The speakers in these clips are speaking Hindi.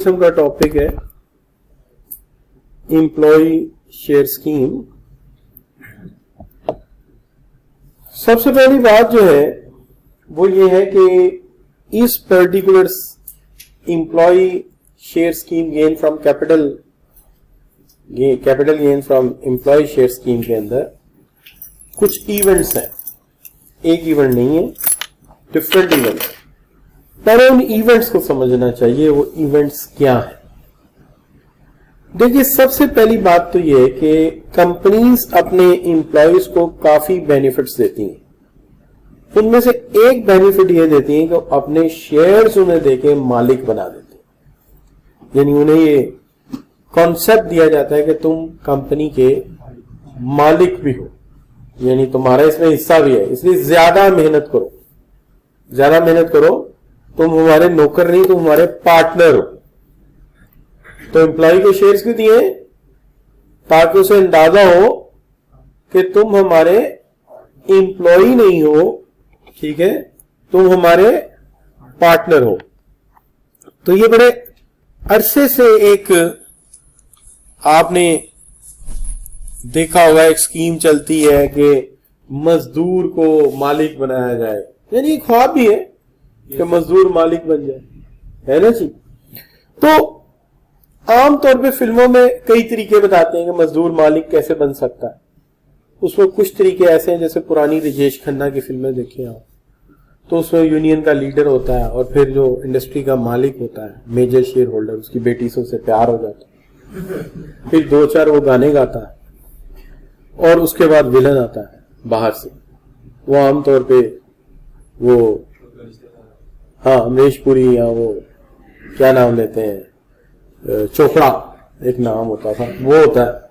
किस्म का टॉपिक है एम्प्लॉय शेयर स्कीम। सबसे पहली बात जो है वो ये है कि इस particular employee share scheme gain from capital gain from employee share scheme के अंदर कुछ इवेंट्स हैं। एक इवेंट नहीं है, डिफरेंट इवेंट्स, पर उन इवेंट्स को समझना चाहिए। वो इवेंट्स क्या है? देखिए, सबसे पहली बात तो ये है कि कंपनीज अपने एम्प्लॉयज को काफी बेनिफिट्स देती हैं। उनमें से एक बेनिफिट ये देती हैं कि अपने शेयर्स उन्हें देके मालिक बना देते हैं। यानी उन्हें ये कॉन्सेप्ट दिया जाता है कि तुम कंपनी के मालिक भी हो, यानी तुम्हारा इसमें हिस्सा भी है, इसलिए ज्यादा मेहनत करो। तुम हमारे नौकर नहीं, तुम हमारे पार्टनर हो। तो एम्प्लॉय के शेयर्स क्यों दिए? ताकि उसे अंदाजा हो कि तुम हमारे एम्प्लॉय नहीं हो, ठीक है, तुम हमारे पार्टनर हो। तो ये बड़े अरसे से एक आपने देखा होगा एक स्कीम चलती है कि मजदूर को मालिक बनाया जाए, यानी एक ख्वाब भी है कि मजदूर मालिक बन जाए, है ना जी। तो आमतौर पे फिल्मों में कई तरीके बताते हैं कि मजदूर मालिक कैसे बन सकता है। उसमें कुछ तरीके ऐसे हैं, जैसे पुरानी राजेश खन्ना की फिल्में देखिए आप, तो उसमें यूनियन का लीडर होता है और फिर जो इंडस्ट्री का मालिक होता है, मेजर शेयर होल्डर, उसकी बेटी से उसे प्यार हो जाता है, फिर 2-4 वो गाने गाता है और उसके बाद विलन आता है बाहर से। वो आमतौर पे वो अमरीश पुरी या वो क्या नाम लेते हैं, चोपड़ा एक नाम होता था, वो होता है।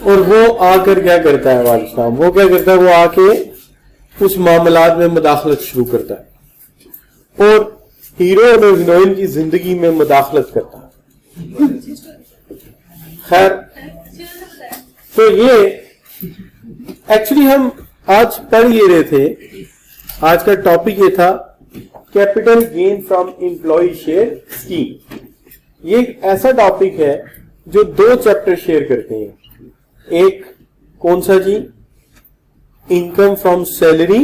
और वो आकर क्या करता है, वालिद साहब वो क्या करता है, वो आके उस मामलात में मुदाखलत शुरू करता है और हीरो और हीरोइन की जिंदगी में मुदाखलत करता है। खैर, तो ये एक्चुअली हम आज पढ़ ये रहे थे, आज का टॉपिक ये था capital gain from employee share scheme. ये एक ऐसा टॉपिक है जो 2 चैप्टर शेयर करते हैं। एक कौन सा जी? इनकम फ्रॉम सैलरी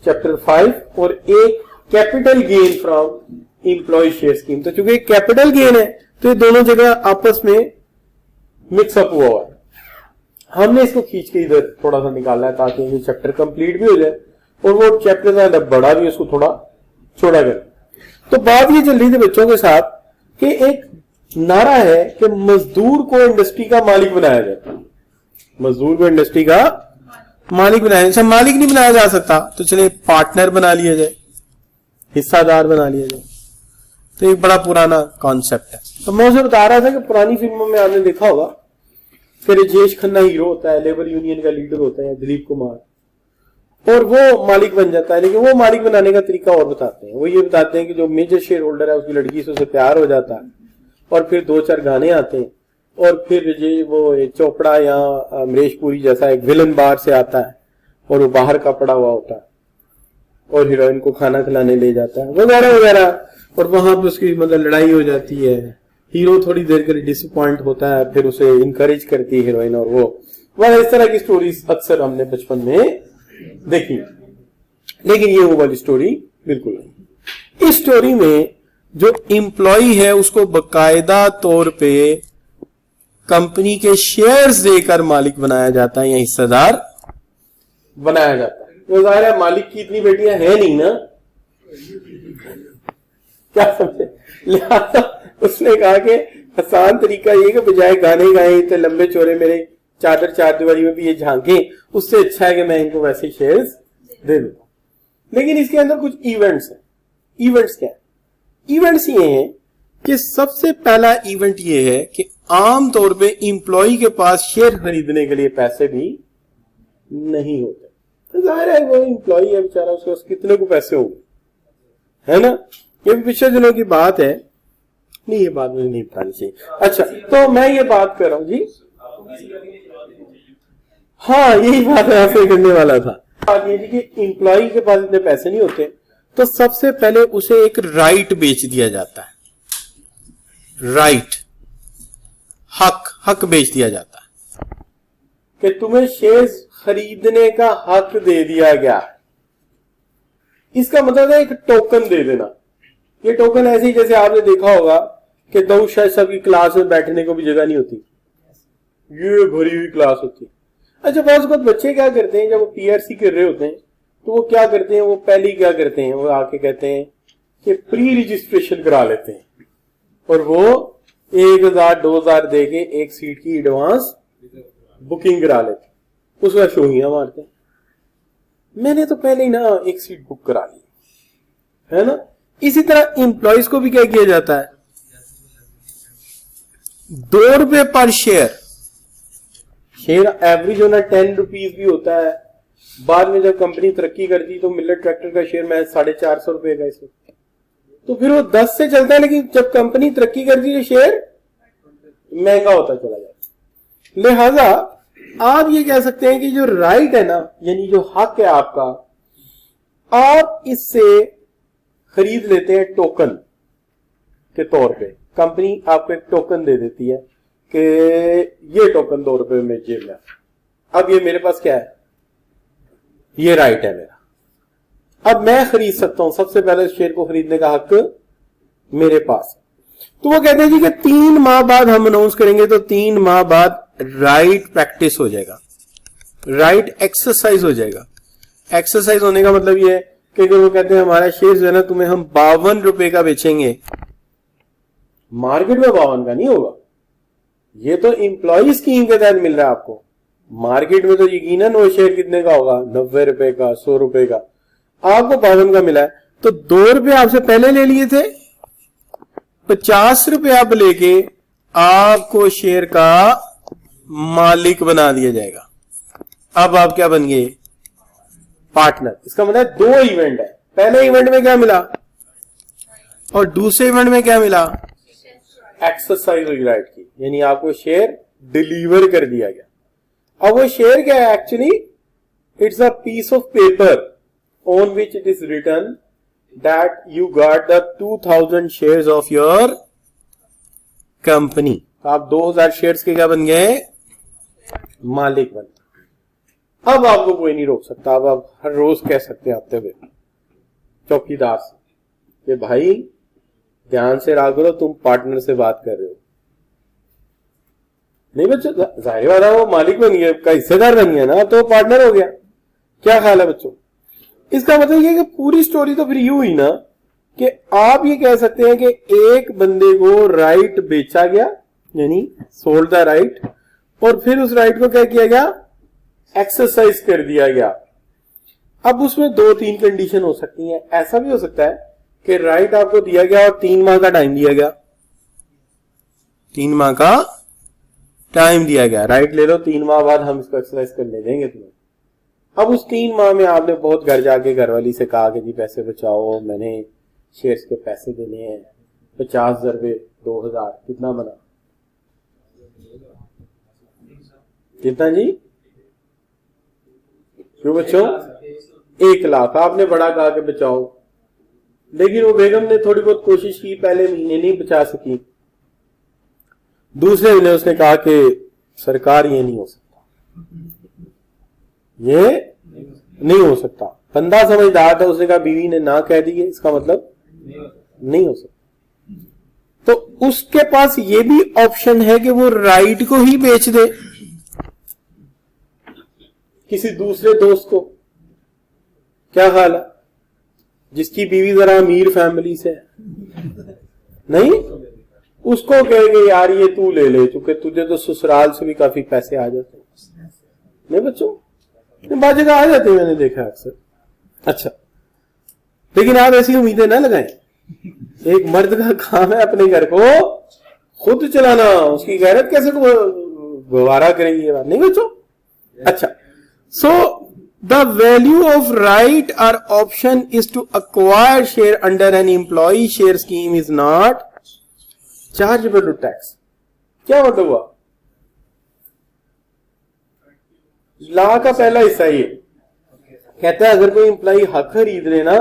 चैप्टर 5, और एक capital gain from employee share scheme. तो चूंकि कैपिटल गेन है तो ये दोनों जगह आपस में मिक्सअप हुआ है। हमने इसको खींच के इधर थोड़ा सा निकाला है ताकि ये चैप्टर कंप्लीट भी हो जाए और वो चैप्टर ज्यादा बड़ा भी, उसको थोड़ा छोटा करें। तो बात ये चल रही थी बच्चों के साथ कि एक नारा है कि मजदूर को इंडस्ट्री का मालिक बनाया जाए। मजदूर को इंडस्ट्री का मालिक बनाया जाए। मालिक नहीं बनाया जा सकता तो चले पार्टनर बना लिया जाए, हिस्सादार बना लिया जाए। तो एक बड़ा पुराना कॉन्सेप्ट है। तो मैं उसे बता रहा था कि पुरानी फिल्मों में आपने देखा होगा कि राजेश खन्ना हीरो होता है, लेबर यूनियन का लीडर होता है दिलीप कुमार, और वो मालिक बन जाता है। लेकिन वो मालिक बनाने का तरीका और बताते हैं। वो ये बताते हैं कि जो मेजर शेयर होल्डर है उसकी लड़की से उसे प्यार हो जाता है और फिर 2-4 गाने आते हैं और फिर ये वो चोपड़ा या अमरीश पुरी जैसा एक विलन बाहर से आता है और वो बाहर का पड़ा हुआ होता है और हीरोइन को खाना खिलाने ले जाता है वगैरह वगैरह, और वहां पर उसकी मतलब लड़ाई हो जाती है। हीरो थोड़ी देर के लिए डिसअपॉइंट होता है, फिर उसे इंकरेज करती है हीरोइन, और वो इस तरह की स्टोरीज अक्सर हमने बचपन में देखी। लेकिन ये वो वाली स्टोरी बिल्कुल नहीं। इस स्टोरी में जो एम्प्लॉय है उसको बकायदा तौर पे कंपनी के शेयर्स देकर मालिक बनाया जाता है या हिस्सेदार बनाया जाता है। तो जाहिर है मालिक की इतनी बेटियां हैं नहीं ना, क्या समझे? लिहाजा उसने कहा कि आसान तरीका ये कि बजाय गाने गाए इतने लंबे चौड़े मेरे चादर चार दीवारी में भी ये झांके, उससे अच्छा है कि मैं इनको वैसे शेयर्स दे दूं। लेकिन इसके अंदर कुछ इवेंट्स हैं। इवेंट्स क्या है? इवेंट्स ये हैं कि सबसे पहला इवेंट ये है कि आमतौर पे एम्प्लॉय के पास शेयर खरीदने के लिए पैसे भी नहीं होते। तो जाहिर है वो एम्प्लॉय है बेचारा, उसके पास कितने को पैसे होंगे, है ना। ये पिछले दिनों की बात है, नहीं ये बात मुझे नहीं बतानी चाहिए। अच्छा, तो मैं ये बात कर रहा हूं जी, हाँ यही बात है आपसे करने वाला था। बात ये थी कि एम्प्लॉय के पास इतने पैसे नहीं होते तो सबसे पहले उसे एक राइट बेच दिया जाता है। राइट, हक बेच दिया जाता है कि तुम्हें शेयर्स खरीदने का हक दे दिया गया। इसका मतलब है एक टोकन दे देना। ये टोकन ऐसे ही जैसे आपने देखा होगा कि दो शायद सबकी क्लास में बैठने को भी जगह नहीं होती, ये भरी हुई क्लास होती। अच्छा, बहुत कुछ बच्चे क्या करते हैं जब वो पीआरसी कर रहे होते हैं तो वो क्या करते हैं, वो पहले क्या करते हैं, वो आके कहते हैं कि प्री रजिस्ट्रेशन करा लेते हैं और वो 1000 2000 दे के एक सीट की एडवांस बुकिंग करा लेते हैं, उसका शोहियां मारते हैं। मैंने तो पहले ही ना एक सीट बुक करा ली, है ना। इसी तरह एम्प्लॉइज को भी क्या किया जाता है, 2 रुपए पर शेयर एवरेज होना 10 रुपीज भी होता है। बाद में जब कंपनी तरक्की करती तो मिलेट ट्रैक्टर का शेयर मैं 450 रुपए का इस वक्त, तो फिर वो 10 से चलता है, लेकिन जब कंपनी तरक्की करती है शेयर महंगा होता चला जाता। लिहाजा आप ये कह सकते हैं कि जो राइट है ना, यानी जो हक है आपका, आप इससे खरीद लेते हैं टोकन के तौर पे। कंपनी आपको एक टोकन दे देती है कि ये टोकन 2 रुपए में जेब में। अब ये मेरे पास क्या है, ये राइट है मेरा, अब मैं खरीद सकता हूं। सबसे पहले शेयर को खरीदने का हक मेरे पास। तो वो कहते हैं जी कि 3 माह बाद हम अनाउंस करेंगे, तो 3 माह बाद राइट प्रैक्टिस हो जाएगा, राइट एक्सरसाइज हो जाएगा। एक्सरसाइज होने का मतलब ये है कि वो कहते हैं हमारा शेयर जो है ना तुम्हें हम 52 रुपए का बेचेंगे। मार्केट में 52 का नहीं होगा, ये तो एम्प्लॉय स्कीम के तहत मिल रहा है आपको। मार्केट में तो यकीनन वो शेयर कितने का होगा, 90 रुपए का, 100 रुपए का। आपको 52 का मिला है, तो 2 रुपए आपसे पहले ले लिए थे, 50 रुपए आप लेके आपको शेयर का मालिक बना दिया जाएगा। अब आप क्या बन गए, पार्टनर। इसका मतलब 2 इवेंट है, पहले इवेंट में क्या मिला और दूसरे इवेंट में क्या मिला, एक्सरसाइज हुई राइट की, यानी आपको शेयर डिलीवर कर दिया गया। अब वो शेयर क्या है, actually it's a piece of paper on which it is written that you got the 2000 shares of your company. आप 2000 शेयर्स के क्या बन गए, मालिक बन गए। अब आपको कोई नहीं रोक सकता। अब आप हर रोज कह सकते हैं आते हुए चौकीदार से कि भाई ध्यान से रहा करो, तुम पार्टनर से बात कर रहे हो। नहीं बच्चों, जाहिर बात है वो मालिक बन गया, का हिस्सेदार बन गया ना, तो पार्टनर हो गया। क्या ख्याल है बच्चों? इसका मतलब ये कि पूरी स्टोरी तो फिर यूं हुई ना कि आप ये कह सकते हैं कि एक बंदे को राइट बेचा गया, यानी सोल्ड द राइट, और फिर उस राइट को क्या किया गया, एक्सरसाइज कर दिया गया। अब उसमें 2-3 कंडीशन हो सकती हैं। ऐसा भी हो सकता है कि राइट आपको दिया गया और 3 माह का टाइम दिया गया, 3 माह का टाइम दिया गया, राइट ले लो, 3 माह बाद हम इसको एक्सरसाइज करने देंगे तुम्हें। अब उस 3 माह में आपने बहुत घर जाके घरवाली से कहा कि जी पैसे बचाओ, मैंने शेयर्स के पैसे देने हैं, 50 रुपए 2000, कितना बना, कितना जी, क्यों बच्चों, 1 लाख आपने बड़ा कहा कि बचाओ, लेकिन वो बेगम ने थोड़ी बहुत कोशिश की, पहले महीने नहीं बचा सकी, दूसरे महीने उसने कहा कि सरकार ये नहीं हो सकता, ये नहीं हो सकता। बंदा समझदार था, उसने कहा बीवी ने ना कह दी है, इसका मतलब नहीं हो सकता। तो उसके पास ये भी ऑप्शन है कि वो राइट को ही बेच दे किसी दूसरे दोस्त को। क्या ख्याल है, जिसकी बीवी जरा अमीर फैमिली से है, नहीं, उसको कहेंगे यार ये तू ले ले, चूंकि तुझे तो ससुराल से भी काफी पैसे आ जाते हैं। नहीं बच्चों, बाद जगह आ जाते हैं, मैंने देखा अक्सर। अच्छा, लेकिन आप ऐसी उम्मीदें ना लगाएं। एक मर्द का काम है अपने घर को खुद चलाना, उसकी गैरत कैसे गवारा करेंगी ये बात, नहीं बच्चों। अच्छा, so the value of right और option is to acquire share under an employ share scheme is not chargeable to tax. क्या मतलब हुआ, लॉ का पहला हिस्सा ये कहता है अगर कोई एम्प्लॉय हक खरीद ले ना,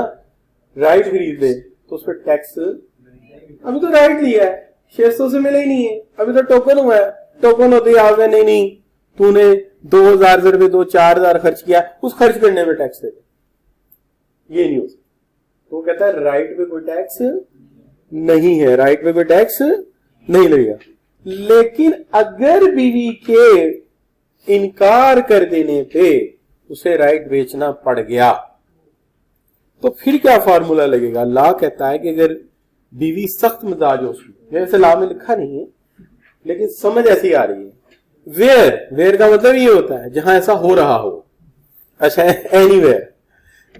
राइट खरीद ले, तो उस पर टैक्स, अभी तो राइट लिया है शेयर्स तो उसे मिले ही नहीं है, अभी तो टोकन हुआ है। टोकन होते ही आ गए नहीं नहीं तूने 2000 से रुपए 4,000 खर्च किया, उस खर्च करने पे टैक्स दे, ये नहीं हो सकता। तो कहता है राइट पे कोई टैक्स नहीं है, राइट पे कोई टैक्स नहीं लगेगा। लेकिन अगर बीवी के इनकार कर देने पे उसे राइट बेचना पड़ गया तो फिर क्या फार्मूला लगेगा? लॉ कहता है कि अगर बीवी सख्त मिजाज हो उसकी, वैसे लॉ में लिखा नहीं है लेकिन समझ ऐसी आ रही है, वेयर का मतलब ये होता है जहां ऐसा हो रहा हो। अच्छा, anywhere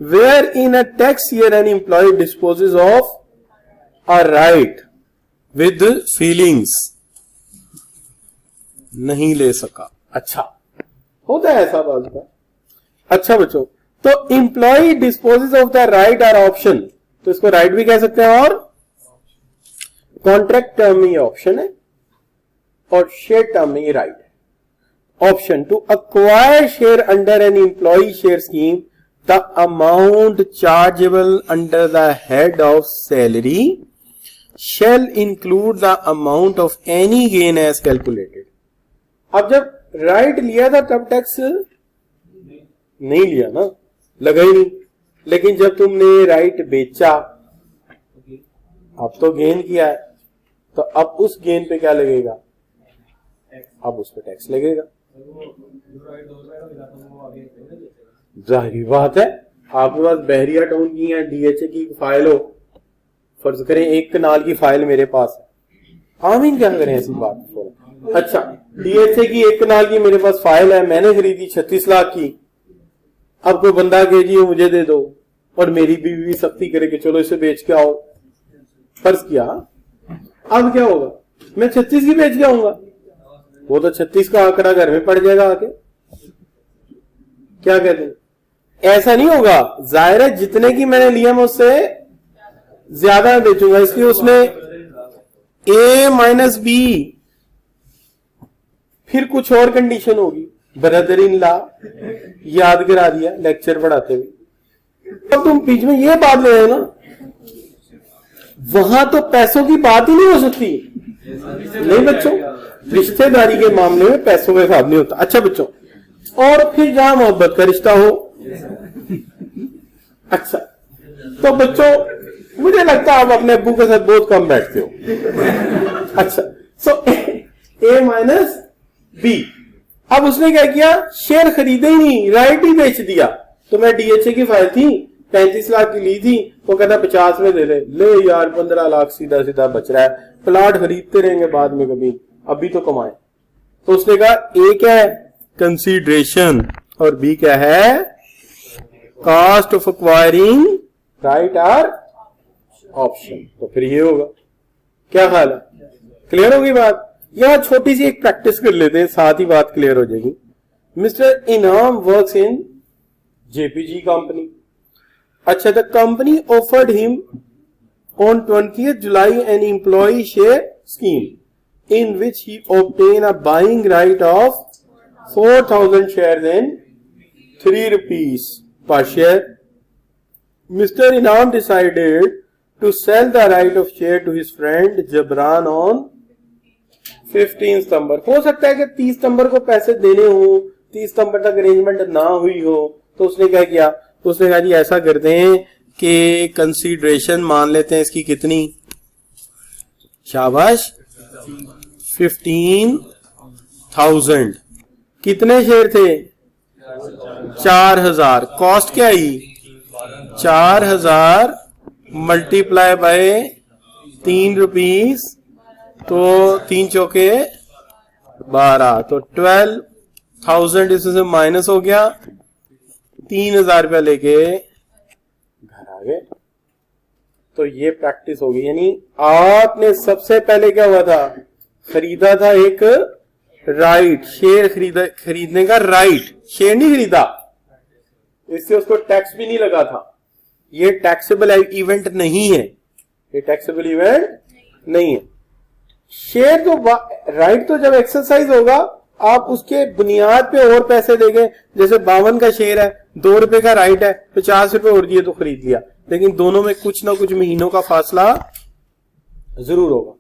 where in a tax year an employee disposes of a right with feelings, नहीं ले सका। अच्छा, होता है ऐसा बात का। अच्छा बच्चों, तो employee disposes of the right or option, तो इसको राइट भी कह सकते हैं और कॉन्ट्रैक्ट टर्म में ये ऑप्शन है और शेयर टर्म में ये राइट है। Option to acquire share under an employ share scheme, the amount chargeable under the head of salary shall include the amount of any gain as calculated। अब जब राइट लिया था तब टैक्स नहीं लिया ना, लगा ही नहीं। लेकिन जब तुमने राइट बेचा, अब तो गेन किया है, तो अब उस गेन पे क्या लगेगा? अब उस पे टैक्स लगेगा। जाहिर बात है, आपके पास बहरिया टाउन की या डीएचए की फाइल हो, फर्ज करें एक कनाल की फाइल मेरे पास है, आमीन क्या करें ऐसी बात। अच्छा, डीएचए की एक कनाल की मेरे पास फाइल है, मैंने खरीदी 36 लाख की। अब कोई बंदा कहे जी मुझे दे दो, और मेरी बीवी सख्ती करे कि चलो इसे बेच के आओ, फर्ज किया। अब क्या होगा? मैं 36 की बेच के आऊंगा, वो तो 36 का आंकड़ा घर में पड़ जाएगा आके। क्या कहते हैं? ऐसा नहीं होगा, जाहिर है जितने की मैंने लिया मैं उससे ज्यादा बेचूंगा, इसलिए उसमें ए माइनस बी, फिर कुछ और कंडीशन होगी। ब्रदर इन लॉ याद करा दिया लेक्चर पढ़ाते हुए। अब तुम बीच में ये बात ले रहे हो ना, वहां तो पैसों की बात ही नहीं हो सकती। नहीं बच्चों, रिश्तेदारी के मामले में पैसों का हिसाब नहीं होता। अच्छा बच्चों, और फिर जहां मोहब्बत का रिश्ता हो। अच्छा, तो बच्चों मुझे लगता है आप अपने अब्बू के साथ बहुत कम बैठते हो। अच्छा, सो ए माइनस बी। अब उसने क्या किया? शेयर खरीदे ही नहीं, राइट ही बेच दिया। तो मैं डीएचए की फाइल थी 35 लाख की ली थी, वो कहता 50 में दे ले यार 15 लाख सीधा सीधा बच रहा है, प्लाट खरीदते रहेंगे बाद में कभी, अभी तो कमाए। तो उसने कहा ए क्या है? कंसीडरेशन, और बी क्या है? Cost of acquiring right or option. तो फिर ये होगा। क्या ख्याल है? क्लियर होगी बात? यहां छोटी सी एक प्रैक्टिस कर लेते हैं, साथ ही बात क्लियर हो जाएगी। Mister Inam works in JPG company. अच्छा, the company offered him on 20th July an employ share scheme in which he obtain a buying right of 4,000 shares in 3 rupees per share. Mr. Inam decided to sell the right of share to his friend Jabran on 15 सितंबर। हो सकता है कि 30 सितंबर को पैसे देने हो, 30 सितंबर तक अरेंजमेंट ना हुई हो, तो उसने क्या किया? उसने कहा जी ऐसा करते हैं कि कंसीडरेशन मान लेते हैं इसकी कितनी, शाबाश 15,000। कितने शेयर थे? 4,000। कॉस्ट क्या आई? 4,000 मल्टीप्लाई बाय 3 रुपीज, तो 3 चौके 12, तो 12,000 इसमें माइनस हो गया, 3,000 रुपया लेके घर आ गए। तो ये प्रैक्टिस होगी। यानी आपने सबसे पहले क्या हुआ था? खरीदा था एक राइट, शेयर खरीदने का राइट, शेयर नहीं खरीदा, इससे उसको टैक्स भी नहीं लगा था। ये टैक्सेबल इवेंट नहीं है, ये टैक्सेबल इवेंट नहीं है। शेयर तो राइट तो जब एक्सरसाइज होगा आप उसके बुनियाद पे और पैसे देंगे। जैसे 52 का शेयर है, 2 रुपए का राइट है, 50 रुपए और दिए तो खरीद लिया, लेकिन दोनों में कुछ ना कुछ महीनों का फासला जरूर होगा।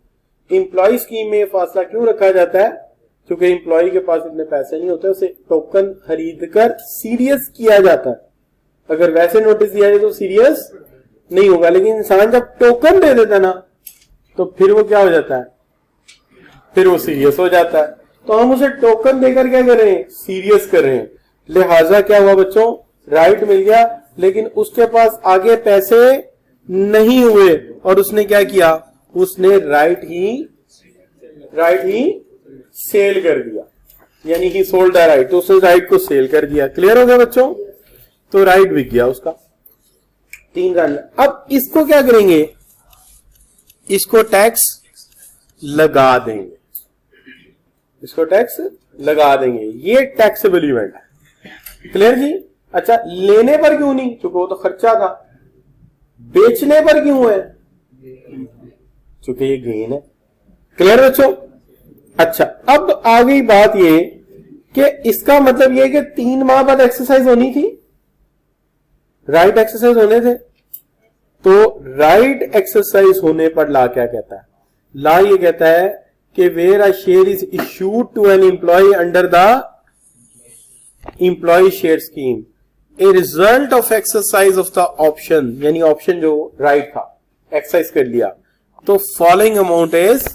एम्प्लॉय स्कीम में फासला क्यों रखा जाता है? क्योंकि एम्प्लॉय के पास इतने पैसे नहीं होते, उसे टोकन खरीद कर सीरियस किया जाता है। अगर वैसे नोटिस दिया जाए तो सीरियस नहीं होगा, लेकिन इंसान जब टोकन दे देता ना तो फिर वो क्या हो जाता है, फिर वो सीरियस हो जाता है। तो हम उसे टोकन देकर क्या कर रहे हैं, सीरियस कर रहे हैं। लिहाजा क्या हुआ बच्चों, राइट मिल गया, लेकिन उसके पास आगे पैसे नहीं हुए और उसने क्या किया, उसने राइट ही सेल कर दिया, यानी ही सोल्ड द राइट, तो उसने राइट को सेल कर दिया। क्लियर हो गया बच्चों? तो राइट बिक गया उसका। 3 रन। अब इसको क्या करेंगे, इसको टैक्स लगा देंगे, इसको टैक्स लगा देंगे। ये टैक्सेबल इवेंट है। क्लियर जी? अच्छा, लेने पर क्यों नहीं, क्योंकि वो तो खर्चा था। बेचने पर क्यों है, क्योंकि ये गेन है। क्लियर बच्चों? अच्छा, अब आ गई बात ये कि इसका मतलब ये कि 3 माह बाद एक्सरसाइज होनी थी, राइट एक्सरसाइज होने थे। तो राइट एक्सरसाइज होने पर ला क्या कहता है, ला ये कहता है कि where a share is issued to an employee under the employee share scheme a result of exercise of the option, यानी ऑप्शन जो राइट था एक्सरसाइज कर लिया, तो following amount is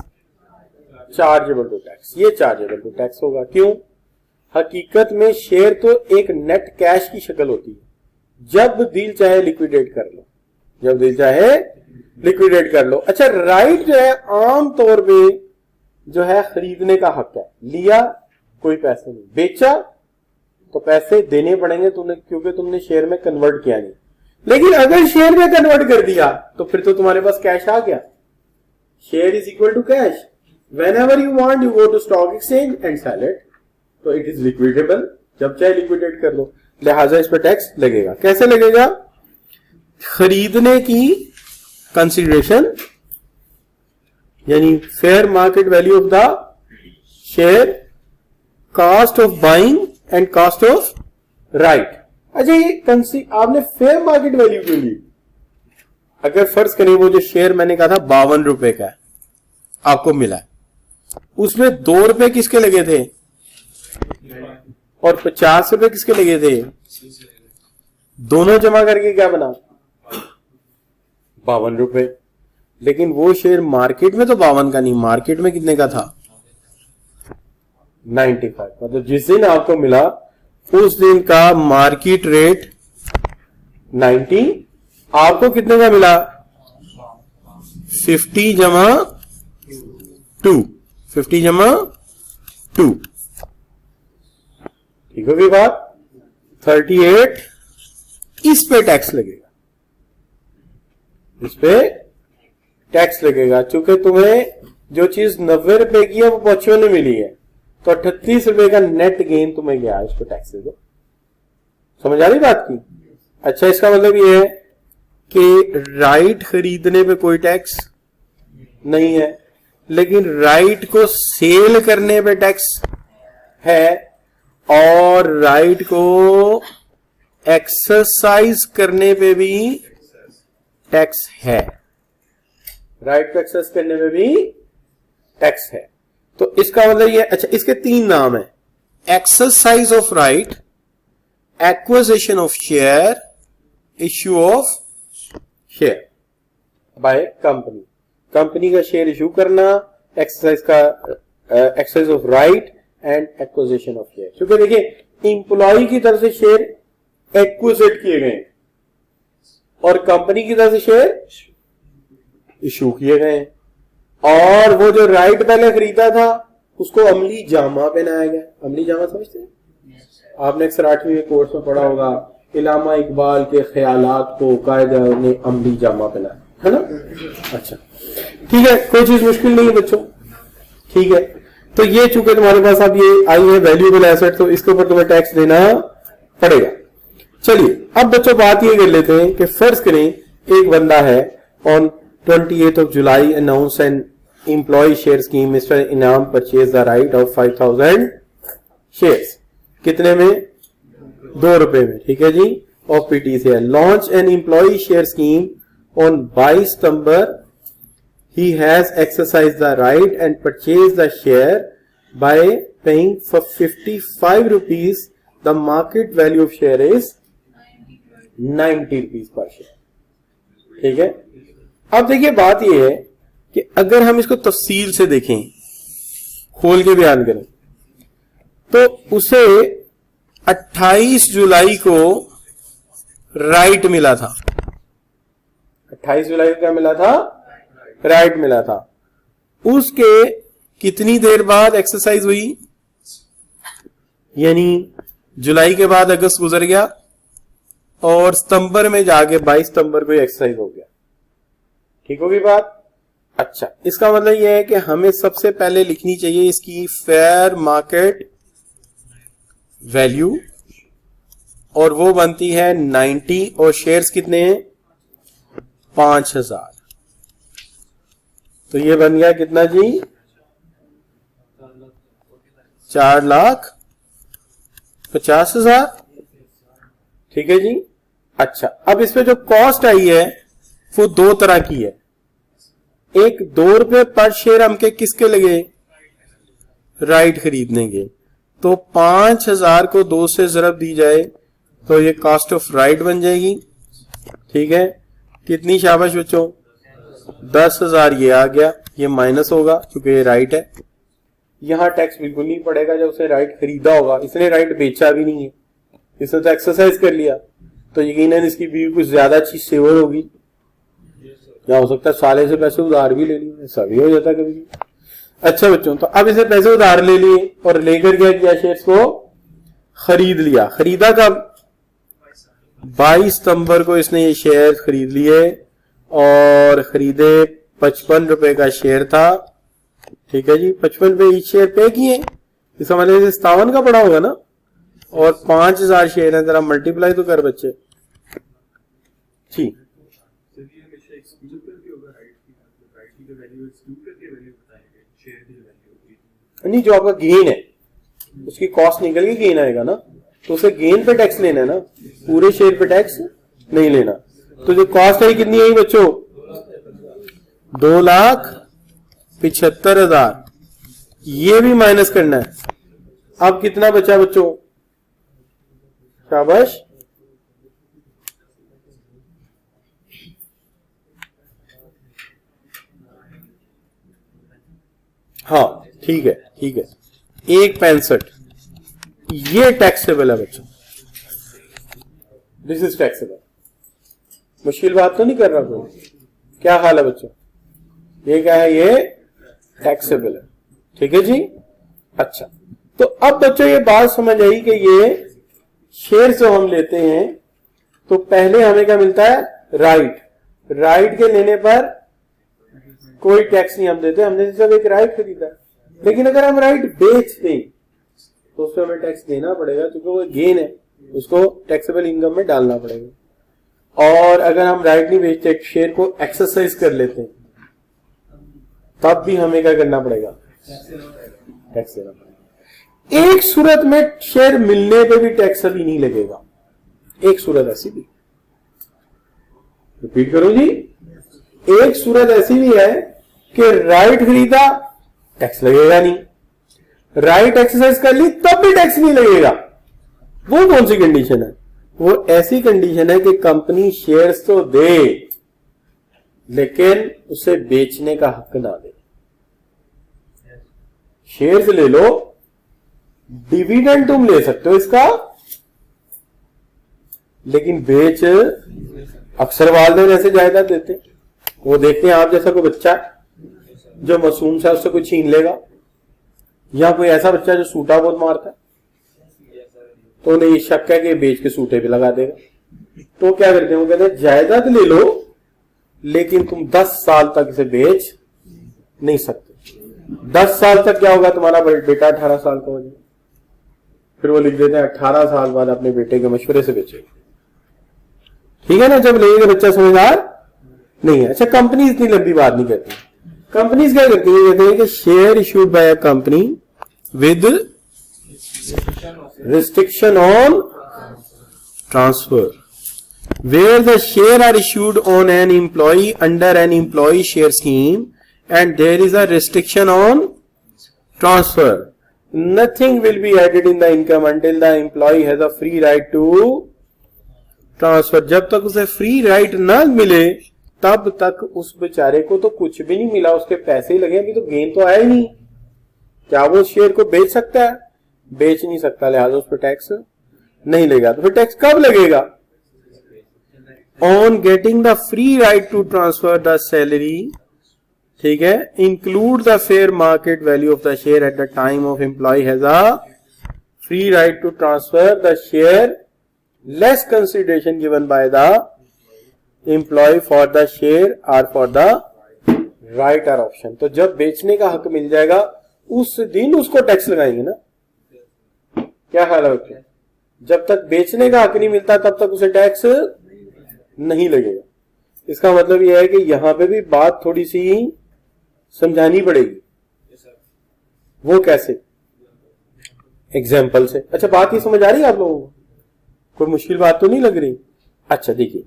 chargeable to tax. ये चार्जेबल टू टैक्स होगा। क्यों? हकीकत में शेयर तो एक नेट कैश की शक्ल होती है, जब दिल चाहे लिक्विडेट कर लो, जब दिल चाहे लिक्विडेट कर लो। अच्छा, राइट जो है आम तौर पे जो है खरीदने का हक है, लिया कोई पैसे नहीं, बेचा तो पैसे देने पड़ेंगे तुमने, क्योंकि तुमने शेयर में कन्वर्ट किया नहीं। लेकिन अगर शेयर में कन्वर्ट कर दिया तो फिर तो तुम्हारे पास कैश आ गया। Share is equal to cash. Whenever you want, you go to stock exchange and sell it. तो it is liquidable, जब चाहे लिक्विडेट कर लो। लिहाजा इस पर टैक्स लगेगा। कैसे लगेगा? खरीदने की कंसिडरेशन, यानी fair market value of the share, cost of buying and cost of right. अच्छा, ये आपने फेयर मार्केट वैल्यू क्यों ली? अगर फर्ज करें वो जो शेयर मैंने कहा था 52 रुपए का आपको मिला, उसमें 2 रुपए किसके लगे थे और 50 रुपए किसके लगे थे, दोनों जमा करके क्या बना, 52 रुपए। लेकिन वो शेयर मार्केट में तो 52 का नहीं, मार्केट में कितने का था, 95। मतलब जिस दिन आपको मिला उस दिन का मार्केट रेट 90, आपको कितने का मिला, 50 जमा 2, 50 जमा 2। ठीक होगी बात? 38। इस पे टैक्स लगेगा, इस पे टैक्स लगेगा, चूंकि तुम्हें जो चीज 90 रुपए की है वो 55 में मिली है, तो 38 रुपए का नेट गेन तुम्हें गया, इस पे टैक्स दे दो। समझ आ रही बात की? अच्छा, इसका मतलब ये है कि राइट खरीदने पे कोई टैक्स नहीं है, लेकिन राइट को सेल करने पे टैक्स है, और राइट को एक्सरसाइज करने पे भी टैक्स है, राइट को एक्सरसाइज करने पे भी टैक्स है। तो इसका मतलब ये, अच्छा, इसके 3 नाम है, exercise of right, acquisition of share, issue of share by company. Company का शेयर इशू करना, exercise of right and acquisition of share. क्योंकि देखिए, इंप्लॉय की तरफ से शेयर एक्विजिट किए गए और कंपनी की तरफ से शेयर इशू किए गए, और वो जो राइट पहले खरीदा था उसको अमली जामा पहनाया गया। अमली जामा समझते हैं? आपने अक्सर 8वीं में कोर्स में पढ़ा होगा, इलामा इकबाल के ख्यालात को कायदा ने अमली जामा पहनाया, है ना? अच्छा, ठीक है, कोई चीज मुश्किल नहीं है बच्चों, ठीक है। तो ये चूंकि तुम्हारे पास अब ये आई है वैल्यूएबल एसेट, तो इसके ऊपर तुम्हें टैक्स देना पड़ेगा। चलिए, अब बच्चों बात ये कर लेते हैं कि फर्ज करें एक बंदा है, on 28th of July announce an employee share scheme, Mr. Inam purchase the right of 5000 shares। कितने में? 2 रुपए में, ठीक है जी, ऑफ पीटी से है। Launch an employ share scheme on 22 सितंबर he has exercised the right and purchased the share by paying for 55 rupees. The market value of share is 90 rupees per share. ठीक है. अब देखिए बात यह है कि अगर हम इसको तफसील से देखें, खोल के बयान करें, तो उसे 28 जुलाई को राइट मिला था. 28 जुलाई को क्या मिला था? राइट मिला था. उसके कितनी देर बाद एक्सरसाइज हुई? यानी जुलाई के बाद अगस्त गुजर गया और सितंबर में जाके 22 सितंबर को एक्सरसाइज हो गया. ठीक होगी बात? अच्छा, इसका मतलब यह है कि हमें सबसे पहले लिखनी चाहिए इसकी फेयर मार्केट वैल्यू, और वो बनती है 90, और शेयर्स कितने हैं? 5000. तो ये बन गया कितना जी? 4,50,000. ठीक है जी. अच्छा, अब इसमें जो कॉस्ट आई है वो दो तरह की है. एक 2 रुपए पर शेयर हमके किसके लगे? राइट खरीदने के. तो 5000 को 2 से जरब दी जाए तो ये कॉस्ट ऑफ राइट बन जाएगी. ठीक है. कितनी शाबाश बच्चों? 10,000 ये आ गया, ये माइनस होगा क्योंकि ये राइट है. यहां टैक्स बिल्कुल नहीं पड़ेगा जब उसने राइट खरीदा होगा. इसने राइट बेचा भी नहीं है, इसने तो एक्सरसाइज कर लिया. तो यकीनन इसकी बीवी कुछ ज्यादा अच्छी सेवर होगी, या हो सकता है साले से पैसे उधार भी ले लिए. ऐसा भी हो जाता कभी. अच्छा बच्चों, तो अब इसे पैसे उधार ले लिए और लेकर क्या किया? शेयर्स को खरीद लिया. खरीदा कब? 22 सितंबर को इसने ये शेयर खरीद लिए, और खरीदे 55 रुपए का शेयर था. ठीक है जी. 55 रुपए ईच शेयर पे किए. इसका मतलब 57 का पड़ा होगा ना, और 5000 शेयर है. जरा मल्टीप्लाई तो कर बच्चे. ठीक. नहीं, जो आपका गेन है उसकी कॉस्ट निकल के गेन आएगा ना, तो उसे गेन पे टैक्स लेना है ना, पूरे शेयर पे टैक्स नहीं लेना. तो जो कॉस्ट आई कितनी आई बच्चों? 2,75,000. ये भी माइनस करना है. अब कितना बचा बच्चों? शाबाश. हाँ ठीक है, ठीक है. 1.65 ये टैक्सेबल है बच्चों. This is taxable. मुश्किल बात तो नहीं कर रहा कोई. क्या हाल है बच्चों? ये क्या है? ये टैक्सेबल है. ठीक है जी. अच्छा, तो अब बच्चों ये बात समझ आई कि ये शेयर जो हम लेते हैं तो पहले हमें क्या मिलता है? राइट. राइट के लेने पर कोई टैक्स नहीं हम देते, हमने सिर्फ एक राइट खरीदा. लेकिन अगर हम राइट बेच दें तो उसमें हमें टैक्स देना पड़ेगा, क्योंकि वो गेन है, उसको टैक्सेबल इनकम में डालना पड़ेगा. और अगर हम राइट नहीं बेचते, शेयर को एक्सरसाइज कर लेते हैं, तब भी हमें क्या करना पड़ेगा? टैक्स देना पड़ेगा. एक सूरत में शेयर मिलने पे भी टैक्स अभी नहीं लगेगा. एक सूरत ऐसी भी, रिपीट करो जी, एक सूरत ऐसी भी है कि राइट खरीदा, टैक्स लगेगा नहीं. राइट एक्सरसाइज कर ली, तब भी टैक्स नहीं लगेगा. वो कौन सी कंडीशन है? वो ऐसी कंडीशन है कि कंपनी शेयर्स तो दे लेकिन उसे बेचने का हक ना दे. शेयर्स ले लो, डिविडेंड तुम ले सकते हो इसका, लेकिन बेच अक्सर वालदेन ऐसे जायदाद देते. वो देखते हैं आप जैसा कोई बच्चा जो मासूम सा, उससे कोई छीन लेगा, या कोई ऐसा बच्चा जो सूटा बहुत मारता है, तो उन्हें ये शक है कि बेच के सूटे पे लगा देगा. तो क्या करते हैं? वो कहते हैं जायदाद ले लो लेकिन तुम 10 साल तक इसे बेच नहीं सकते. 10 साल तक क्या होगा? तुम्हारा बेटा 18 साल का हो जाएगा. फिर वो लिख देते हैं 18 साल बाद अपने बेटे के मशवरे से बेचेगा. ठीक है ना? जब लगेगा बच्चा समझदार नहीं है. अच्छा, कंपनी इतनी लंबी बात नहीं करती. कंपनीज क्या करती है? कहते हैं कि share issued by a company with restriction on transfer, where the share are issued on an employee under an employee share scheme and there is a restriction on transfer. Nothing will be added in the income until the employee has a free right to transfer. जब तक उसे free right ना मिले तब तक उस बेचारे को तो कुछ भी नहीं मिला, उसके पैसे ही लगे, अभी तो गेन तो आया ही नहीं। क्या वो शेयर को बेच सकता है? बेच नहीं सकता, लिहाजा उस पर टैक्स नहीं लगेगा। तो फिर टैक्स कब लगेगा? On getting the free right to transfer the salary, ठीक है, include the fair market value of the share at the time of employ has a free right to transfer the share less consideration given by the employ for the share और फॉर द राइट और ऑप्शन। तो जब बेचने का हक मिल जाएगा उस दिन उसको टैक्स लगाएंगे ना। क्या ख्याल है बच्चों? जब तक बेचने का हक नहीं मिलता तब तक उसे टैक्स नहीं लगेगा। इसका मतलब यह है कि यहां पे भी बात थोड़ी सी समझानी पड़ेगी। वो कैसे? एग्जाम्पल से। अच्छा, बात ये समझ आ रही है आप लोगों को? कोई मुश्किल बात तो नहीं लग रही? अच्छा देखिए,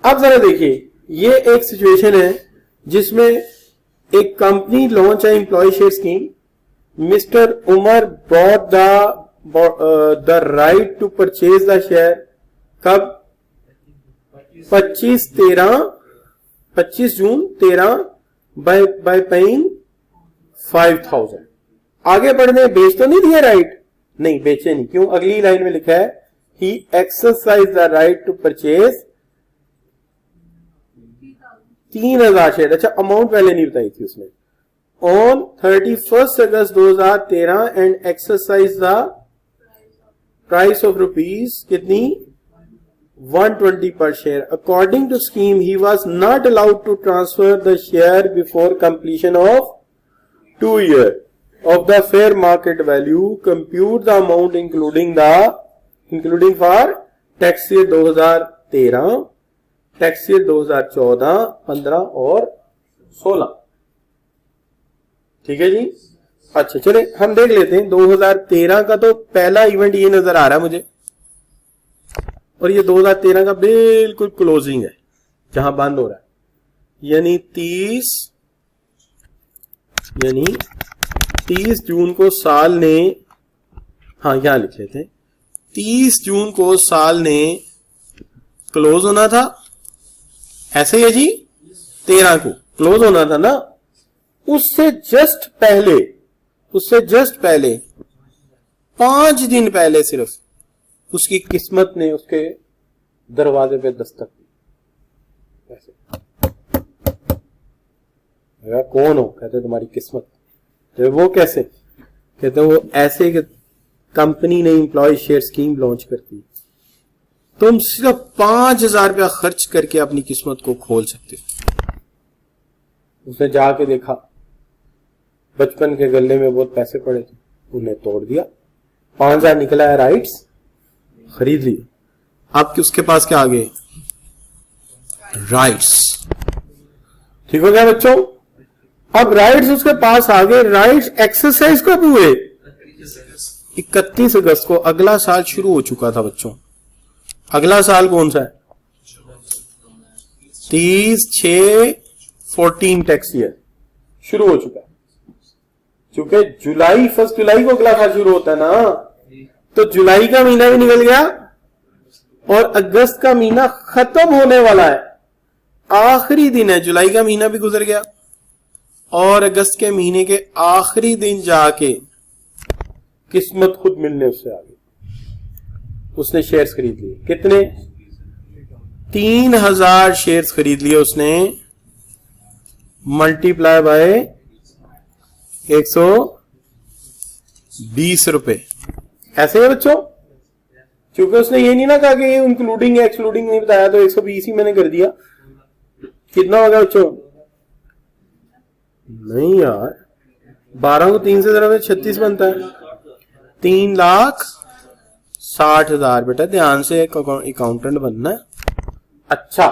अब जरा देखिए, ये एक सिचुएशन है जिसमें एक कंपनी लॉन्च है employ share scheme. Mister Umar bought the right to purchase the share. कब? 25 जून 13 बाय पेइंग 5000। आगे बढ़ने बेच तो नहीं दिया राइट? नहीं, बेचे नहीं। क्यों? अगली लाइन में लिखा है ही exercise the right to purchase 3000 share. अच्छा, अमाउंट पहले नहीं बताई थी उसने। ऑन 31 अगस्त 2013 and exercise the price of rupees कितनी? 120 per share. According to scheme, he was not allowed to transfer the share before completion of 2 years of the fair market value. Compute the amount including for tax year 2013, tax year 2014, 15 और 16। ठीक है जी। अच्छा चले हम देख लेते हैं। 2013 का तो पहला इवेंट ये नजर आ रहा है मुझे, और ये 2013 का बिल्कुल क्लोजिंग है जहां बंद हो रहा है, यानी 30 जून को साल ने, हाँ यहां लिख लेते हैं, 30 जून को साल ने क्लोज होना था। ऐसे ही है जी, 13 को क्लोज होना था ना। उससे जस्ट पहले 5 दिन पहले सिर्फ उसकी किस्मत ने उसके दरवाजे पे दस्तक दी। ऐसे कौन हो? कहते तुम्हारी किस्मत। तो वो कैसे? कहते वो ऐसे कि कंपनी ने एम्प्लॉय शेयर स्कीम लॉन्च करती, तुम सिर्फ 5000 रुपया खर्च करके अपनी किस्मत को खोल सकते हो। उसने जाके देखा, बचपन के गले में बहुत पैसे पड़े थे, उन्हें तोड़ दिया, 5000 निकला है, राइट्स खरीद ली। आपके उसके पास क्या आ गए? राइट्स। ठीक हो गया बच्चों? अब राइट्स उसके पास आ गए। राइट्स एक्सरसाइज कब हुए? 31 अगस्त को। अगला साल शुरू हो चुका था बच्चों। अगला साल कौन सा है? 30/6/14 टैक्स ईयर शुरू हो चुका है। क्योंकि 1 जुलाई को अगला साल शुरू होता है ना, तो जुलाई का महीना भी निकल गया और अगस्त का महीना खत्म होने वाला है, आखिरी दिन है। जुलाई का महीना भी गुजर गया और अगस्त के महीने के आखिरी दिन जाके किस्मत खुद मिलने उससे आ गई। उसने शेयर्स खरीद लिए। कितने? 3000 शेयर्स खरीद लिए उसने, मल्टीप्लाई बाय 120 रुपए। ऐसे है बच्चों? क्योंकि उसने ये नहीं ना कहा कि ये इंक्लूडिंग है एक्सक्लूडिंग नहीं बताया, तो 120 ही मैंने कर दिया। कितना होगा बच्चों? नहीं यार, 12 को 3 से जरा 36 बनता है। 3,60,000। बेटा ध्यान से अकाउंटेंट बनना है। अच्छा,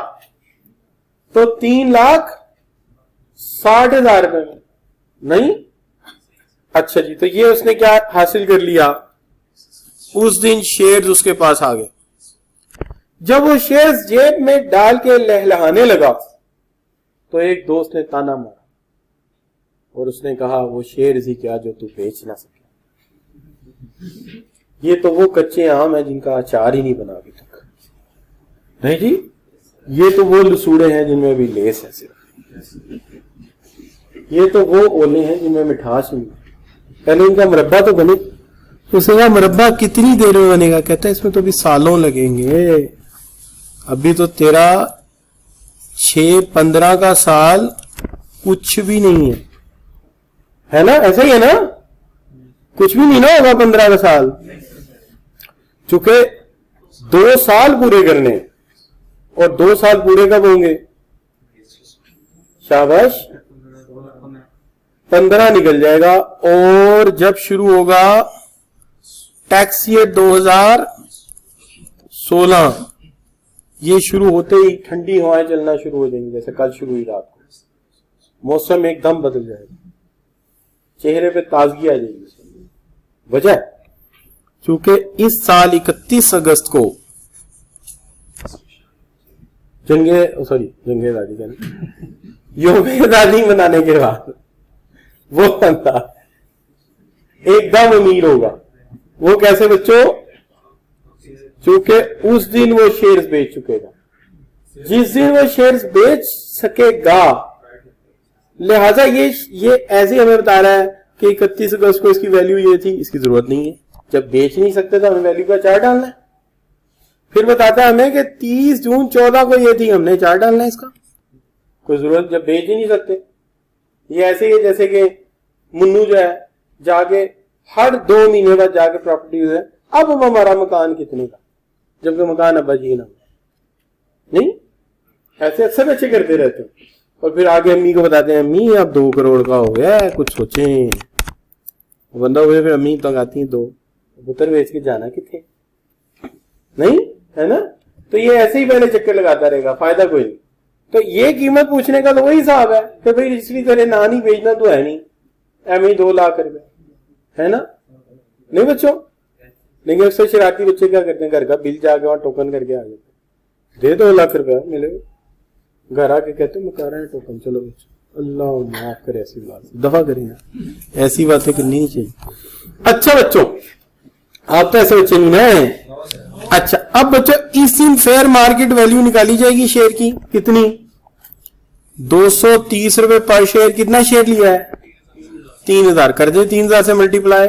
तो 3,60,000 रुपए में नहीं। अच्छा जी, तो ये उसने क्या हासिल कर लिया? उस दिन शेयर्स उसके पास आ गए। जब वो शेयर्स जेब में डाल के लहलहाने लगा तो एक दोस्त ने ताना मारा, और उसने कहा वो शेर ही क्या जो तू बेच ना सके। ये तो वो कच्चे आम है जिनका अचार ही नहीं बना अभी तक। नहीं जी, ये तो वो लसूड़े हैं जिनमें अभी लेस है सिर्फ। ये तो वो ओले हैं जिनमें मिठास नहीं। पहले इनका मुरब्बा तो बने। उसने कहा मुरब्बा कितनी देर में बनेगा? कहता है इसमें तो अभी सालों लगेंगे। अभी तो तेरा 6-15 का साल कुछ भी नहीं है ना? ऐसा ही है ना? कुछ भी नहीं ना होगा 15 का साल। चूंकि 2 साल पूरे करने, और 2 साल पूरे कब होंगे? शाबाश, 15 निकल जाएगा। और जब शुरू होगा टैक्स ईयर 2016, ये शुरू होते ही ठंडी हवाएं चलना शुरू हो जाएंगी, जैसे कल शुरू हुई रात को। मौसम एकदम बदल जाएगा, चेहरे पे ताजगी आ जाएगी। वजह क्योंकि इस साल 31 अगस्त को जंगे योम आजादी मनाने के बाद वो बंदा एकदम अमीर होगा। वो कैसे बच्चों? क्योंकि उस दिन वो शेयर्स बेच चुकेगा। जिस दिन वो शेयर्स बेच सकेगा, लिहाजा ये ऐसे हमें बता रहा है कि 31 अगस्त को इसकी वैल्यू ये थी, इसकी जरूरत नहीं है। जब बेच नहीं सकते तो हमें वैल्यू का चार्ट डालना है। फिर बताता है हमें कि 30 जून 14 को ये थी, हमने चार्ट डालना है इसका। कोई जरूरत, जब बेच ही नहीं सकते। ये ऐसे ही है जैसे कि मुन्नू जो है जाके हर 2 महीने बाद जाके प्रॉपर्टीज है, अब हमारा मकान कितने का, जबकि मकान अब जी ना। नहीं, ऐसे अक्सर बच्चे करते रहते हैं। और फिर आगे अम्मी को बताते हैं अम्मी अब 2 करोड़ का हो गया है, कुछ सोचें। बंदा हुए फिर अम्मी तक आती है 2 पुत्र बेच के जाना किथे, नहीं है ना? तो ये ऐसे ही पहले चक्कर लगाता रहेगा, फायदा कोई नहीं। तो ये कीमत पूछने का तो वही हिसाब है कि भाई इसलिए तेरे ना नहीं बेचना तो है नहीं, एम 2 लाख रुपए है ना? नहीं बच्चों, लेकिन अक्सर शरारती बच्चे क्या करते हैं, घर का बिल जाके वहां टोकन करके आ जाते, दे 2 लाख रुपया मिलेगा। घर आके कहते मका रहे हैं टोकन, चलो बच्चों अल्लाह माफ करे, ऐसी बात दफा करें, ऐसी बातें करनी नहीं चाहिए। अच्छा बच्चों, आप तो ऐसे बच्चे नहीं है। अच्छा, अब बच्चों इस दिन फेयर मार्केट वैल्यू निकाली जाएगी शेयर की। कितनी? 230 रुपए पर शेयर। कितना शेयर लिया है? 3000। कर दे 3000 से मल्टीप्लाई,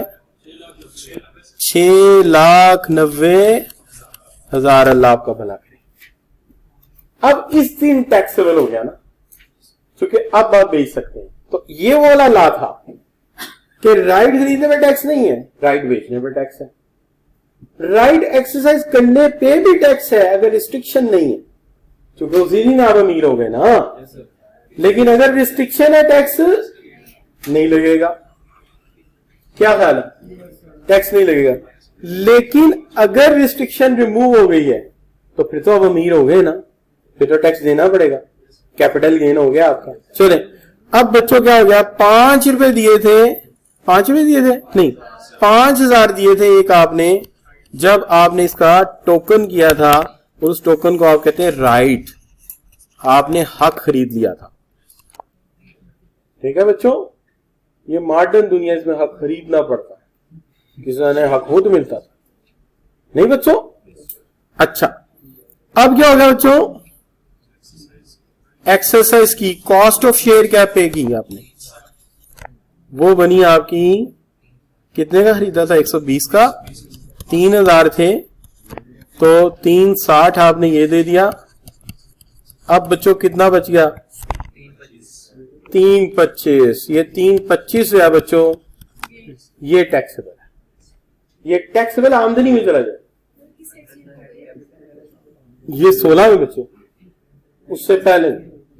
6,90,000। अल्लाह आपका भला करे। अब इस दिन टैक्सेबल हो गया ना, क्योंकि अब आप बेच सकते हैं। तो ये वाला ला था कि राइट खरीदने में टैक्स नहीं है, राइट बेचने में टैक्स है। राइट एक्सरसाइज करने पे भी टैक्स है अगर रिस्ट्रिक्शन नहीं है, क्योंकि उसी दिन आप अमीर हो गए ना। लेकिन अगर रिस्ट्रिक्शन है टैक्स नहीं लगेगा। क्या ख्याल है? टैक्स नहीं लगेगा। लेकिन अगर रिस्ट्रिक्शन रिमूव हो गई है तो फिर तो आप अमीर हो गए ना, फिर तो टैक्स देना पड़ेगा, कैपिटल गेन हो गया आपका। चले अब बच्चों क्या हो गया? 5 रुपए दिए थे, 5 रुपए दिए थे नहीं, 5000 दिए थे एक आपने, जब आपने इसका टोकन किया था। उस टोकन को आप कहते हैं राइट, आपने हक खरीद लिया था। ठीक है बच्चों, ये मॉडर्न दुनिया, इसमें हक खरीदना पड़ता है, किसी ने हक खुद मिलता था नहीं बच्चों। अच्छा, अब क्या हो गया बच्चों? एक्सरसाइज की कॉस्ट ऑफ शेयर क्या पे की आपने, वो बनी आपकी, कितने का खरीदा था? 120 का, 3000 थे तो 360 आपने ये दे दिया। अब बच्चों कितना बच गया? 325। ये 325 है बच्चों, ये टैक्सेबल है, ये टैक्सेबल आमदनी में चला जाए। ये 16 में बच्चों, उससे पहले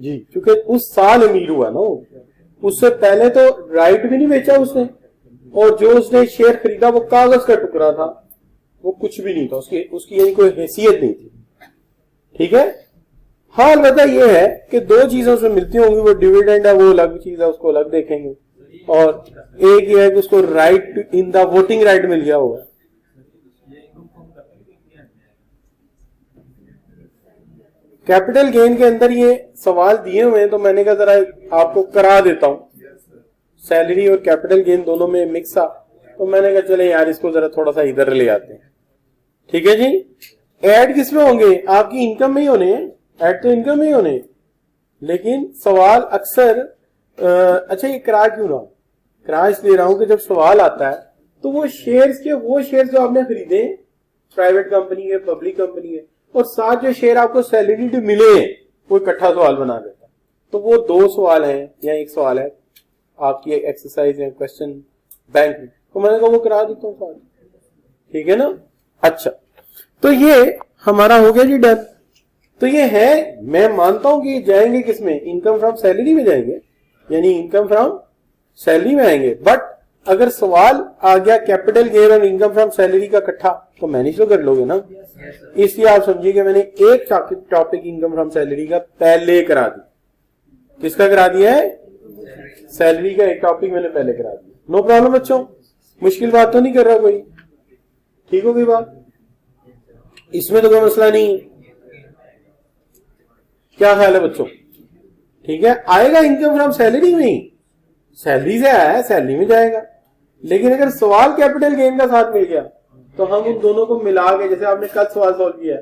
जी, क्योंकि उस साल अमीर हुआ ना, उससे पहले तो राइट भी नहीं बेचा उसने, और जो उसने शेयर खरीदा वो कागज का टुकड़ा था, वो कुछ भी नहीं था, उसकी यानी कोई हैसियत नहीं थी। ठीक है, हाल बता ये है कि 2 चीजों से मिलती होंगी, वो डिविडेंड है, वो अलग चीज है, उसको अलग देखेंगे। और एक ये है कि उसको right in the voting right मिल गया होगा। कैपिटल गेन के अंदर ये सवाल दिए हुए हैं, तो मैंने कहा जरा आपको करा देता हूं। सैलरी और कैपिटल गेन दोनों में मिक्स था, तो मैंने कहा चले यार इसको जरा थोड़ा सा इधर ले आते हैं। ठीक है जी। ऐड किस में होंगे? आपकी इनकम में ही होने हैं, ऐड तो इनकम में ही होने। लेकिन सवाल अक्सर अच्छा ये करा क्यों रहा हूं? करा इसलिए रहा हूं कि जब सवाल आता है तो वो शेयर्स जो आपने खरीदे प्राइवेट कंपनी के, पब्लिक कंपनी है, और साथ जो शेयर आपको सैलरी मिले वो इकट्ठा सवाल बना देता है। तो वो 2 सवाल हैं या 1 सवाल है आपकी एक्सरसाइज या क्वेश्चन बैंक में, तो मैंने कहा वो करा देता हूँ सवाल। ठीक है ना। अच्छा, तो ये हमारा हो गया जी डन। तो ये है, मैं मानता हूं कि जाएंगे किसमें? इनकम फ्रॉम सैलरी में जाएंगे, यानी इनकम फ्रॉम सैलरी में आएंगे। बट अगर सवाल आ गया कैपिटल गेन और इनकम फ्रॉम सैलरी का इकट्ठा, तो मैनेज तो कर लोगे ना। इसलिए आप समझिए कि मैंने एक टॉपिक इनकम फ्रॉम सैलरी का पहले करा दिया। किसका करा दिया है? सैलरी का एक टॉपिक मैंने पहले करा दिया। नो प्रॉब्लम बच्चों, मुश्किल बात तो नहीं कर रहा कोई। ठीक हो गई बात? इसमें तो कोई मसला नहीं है। क्या ख्याल है बच्चों? ठीक है, आएगा इनकम फ्रॉम सैलरी में ही, सैलरी से आया है, सैलरी में जाएगा। लेकिन अगर सवाल कैपिटल गेन का साथ मिल गया तो हम उन दोनों को मिला के, जैसे आपने कल सवाल सॉल्व किया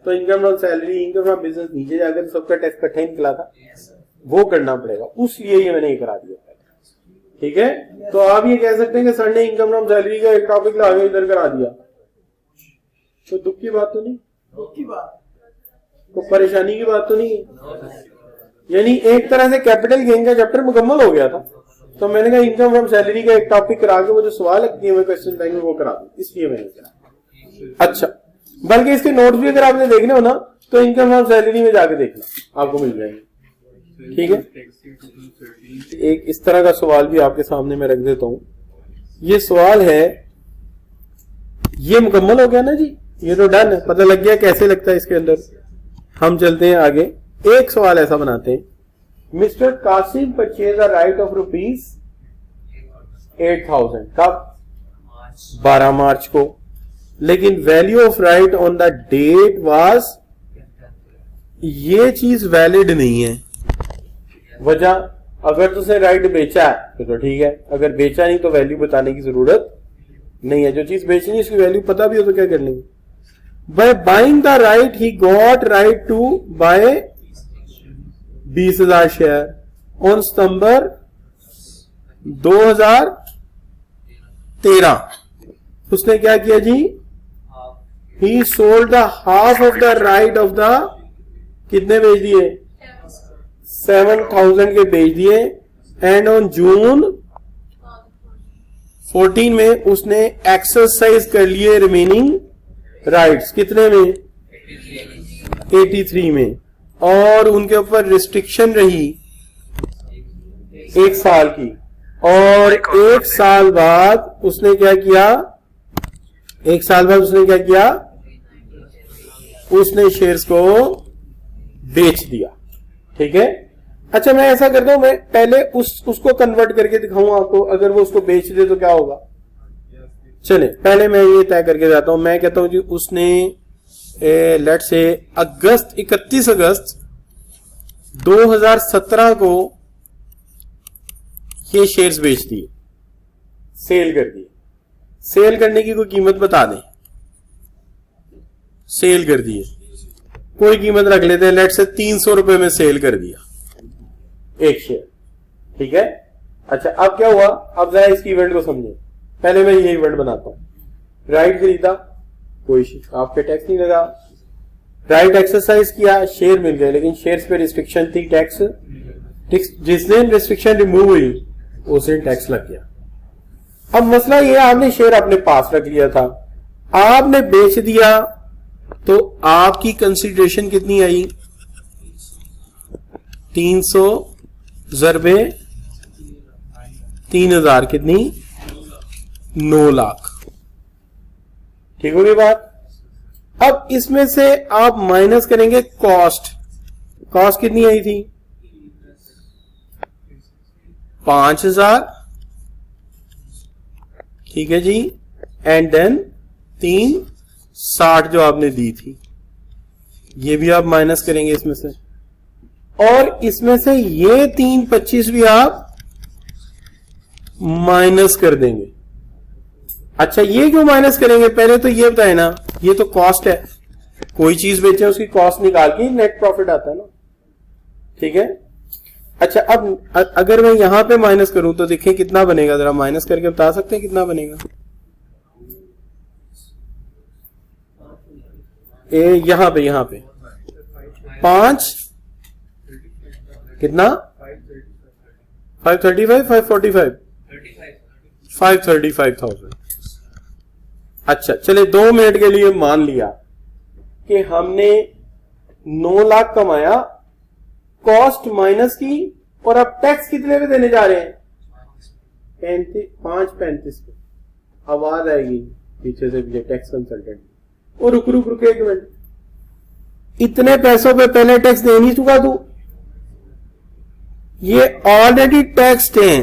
तो income from salary, income from business, नीचे जाकर सबका टेस्ट इकट्ठा ही निकला था, वो करना पड़ेगा। उसलिए ये मैंने ये करा दिया। ठीक है, तो आप ये कह सकते हैं कि सर ने इनकम फ्रॉम सैलरी का एक टॉपिक ला के इधर करा दिया, तो दुख की बात तो नहीं, दुख की बात, तो परेशानी की बात तो नहीं है। यानी एक तरह से कैपिटल गेन का चैप्टर मुकम्मल हो गया था, तो मैंने कहा इनकम फ्रॉम सैलरी का एक टॉपिक करा के वो जो सवाल लगती है क्वेश्चन बैंक में वो करा दूं, इसलिए मैंने करा। अच्छा, बल्कि इसके नोट्स भी अगर आपने देखने हो ना तो इनकम फ्रॉम सैलरी में जाके देखना, आपको मिल जाएंगे। ठीक है, एक इस तरह का सवाल भी आपके सामने मैं रख देता हूं। ये सवाल है, ये मुकम्मल हो गया ना जी, ये तो डन है, पता लग गया कैसे लगता है इसके अंदर। हम चलते हैं आगे, एक सवाल ऐसा बनाते हैं, mister Qasim purchase a right of ₹8,000 कब? 12 मार्च को, लेकिन value of right on the date was, ये चीज वैलिड नहीं है। वजह, अगर तुझे राइट बेचा है तो ठीक है, अगर बेचा नहीं तो वैल्यू बताने की जरूरत नहीं है। जो चीज बेचनी उसकी वैल्यू पता भी हो तो क्या कर लेंगे। By buying the right he got right to buy 20,000 share on September 2013। उसने क्या किया जी? He sold the half of the right of the, कितने बेच दिए? 7,000 के बेच दिए। एंड ऑन जून 14 में उसने एक्सरसाइज कर लिए रिमेनिंग राइट्स, कितने में? 83 में। और उनके ऊपर रिस्ट्रिक्शन रही 1 साल की, और 1 साल बाद उसने क्या किया? 1 साल बाद उसने क्या किया? उसने शेयर्स को बेच दिया। ठीक है, अच्छा मैं ऐसा करता हूं, मैं पहले उसको कन्वर्ट करके दिखाऊं आपको, अगर वो उसको बेच दे तो क्या होगा। चले पहले मैं ये तय करके जाता हूं। मैं कहता हूं जी उसने लेट से 31 अगस्त 2017 को ये शेयर्स बेच दिए, सेल कर दिए। सेल करने की कोई कीमत बता दें। सेल कर दिए, कोई कीमत रख लेते हैं, लेट से 300 रुपए में सेल कर दिया एक शेयर। ठीक है, अच्छा अब क्या हुआ? अब जरा इस इवेंट को समझे। पहले मैं ये इवेंट बनाता हूं। राइट खरीदा, कोई आपके टैक्स नहीं लगा। राइट एक्सरसाइज किया, शेयर मिल गए, लेकिन शेयर्स पे रिस्ट्रिक्शन थी, टैक्स। जिस दिन रिस्ट्रिक्शन रिमूव हुई उस दिन टैक्स लग गया। अब मसला ये, आपने शेयर अपने पास रख लिया था, आपने बेच दिया, तो आपकी कंसिडरेशन कितनी आई? 300 ज़रबे 3,000 कितनी? 9 लाख। ठीक होगी बात। अब इसमें से आप माइनस करेंगे कॉस्ट। कॉस्ट कितनी आई थी? 5,000। ठीक है जी, एंड देन 360 जो आपने दी थी, ये भी आप माइनस करेंगे इसमें से, और इसमें से ये 325 भी आप माइनस कर देंगे। अच्छा ये क्यों माइनस करेंगे, पहले तो ये बताए ना, ये तो कॉस्ट है, कोई चीज बेचे उसकी कॉस्ट निकाल के नेट प्रॉफिट आता है ना, ठीक है। अच्छा अब अगर मैं यहां पे माइनस करूं तो देखिए कितना बनेगा, जरा माइनस करके बता सकते हैं कितना बनेगा। यहां पे 5 कितना 535 545 535,000। अच्छा चले 2 मिनट के लिए मान लिया कि हमने 9 लाख कमाया, कॉस्ट माइनस की, और अब टैक्स कितने पे देने जा रहे हैं, 5.35 पे। आवाज आएगी पीछे से मुझे टैक्स कंसल्टेंट, और रुक एक मिनट, इतने पैसों पे पहले टैक्स दे नहीं चुका तू, ये ऑलरेडी टैक्स्ड है,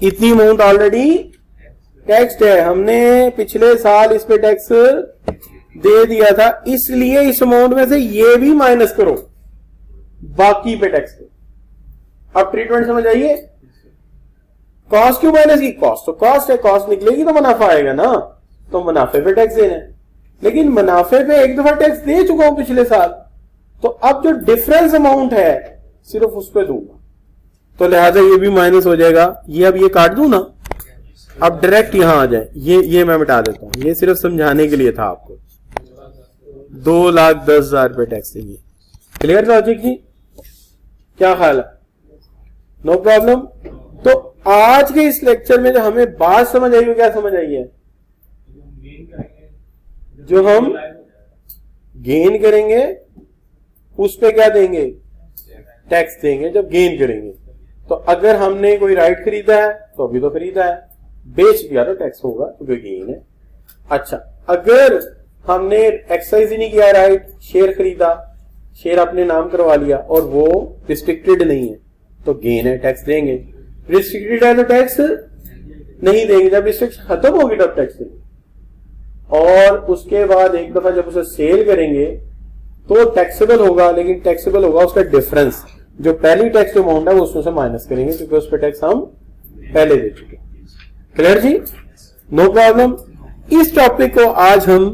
इतनी अमाउंट ऑलरेडी टैक्स्ड है, हमने पिछले साल इस पे टैक्स दे दिया था, इसलिए इस अमाउंट में से ये भी माइनस करो, बाकी पे टैक्स दो। अब ट्रीटमेंट समझ आइए। कॉस्ट क्यों माइनस की, कॉस्ट तो कॉस्ट है, कॉस्ट निकलेगी तो मुनाफा आएगा ना, तो मुनाफे पे टैक्स देना है, लेकिन मुनाफे पे एक दफा टैक्स दे चुका हूं पिछले साल, तो अब जो डिफरेंस अमाउंट है सिर्फ उस पर दूंगा, तो लिहाजा ये भी माइनस हो जाएगा। ये अब ये काट दूं ना, अब डायरेक्ट यहां आ जाए, ये मैं मिटा देता हूं, ये सिर्फ समझाने के लिए था आपको। 2,10,000 रुपए टैक्स देंगे। क्लियर लॉजिक जी, क्या ख्याल है? No problem. तो आज के इस लेक्चर में जो हमें बात समझ आई, वो क्या समझ आई है, जो हम गेन करेंगे उस पे क्या देंगे, टैक्स देंगे जब गेन करेंगे। तो अगर हमने कोई राइट खरीदा है तो अभी तो खरीदा है, बेच दिया तो टैक्स होगा क्योंकि गेन है। अच्छा अगर हमने एक्सरसाइज ही नहीं किया, राइट शेयर खरीदा, शेयर अपने नाम करवा लिया और वो रिस्ट्रिक्टेड नहीं है तो गेन है, टैक्स देंगे। रिस्ट्रिक्टेड है तो टैक्स नहीं देंगे, जब रिस्ट्रिक्शन खत्म होगी तब टैक्स देंगे। और उसके बाद एक दफा जब उसे सेल करेंगे तो टैक्सेबल होगा, लेकिन टैक्सेबल होगा उसका डिफरेंस, जो पहली टैक्स अमाउंट है वो उसमें से माइनस करेंगे क्योंकि उस पर टैक्स हम पहले दे चुके। क्लियर जी, नो प्रॉब्लम। इस टॉपिक को आज हम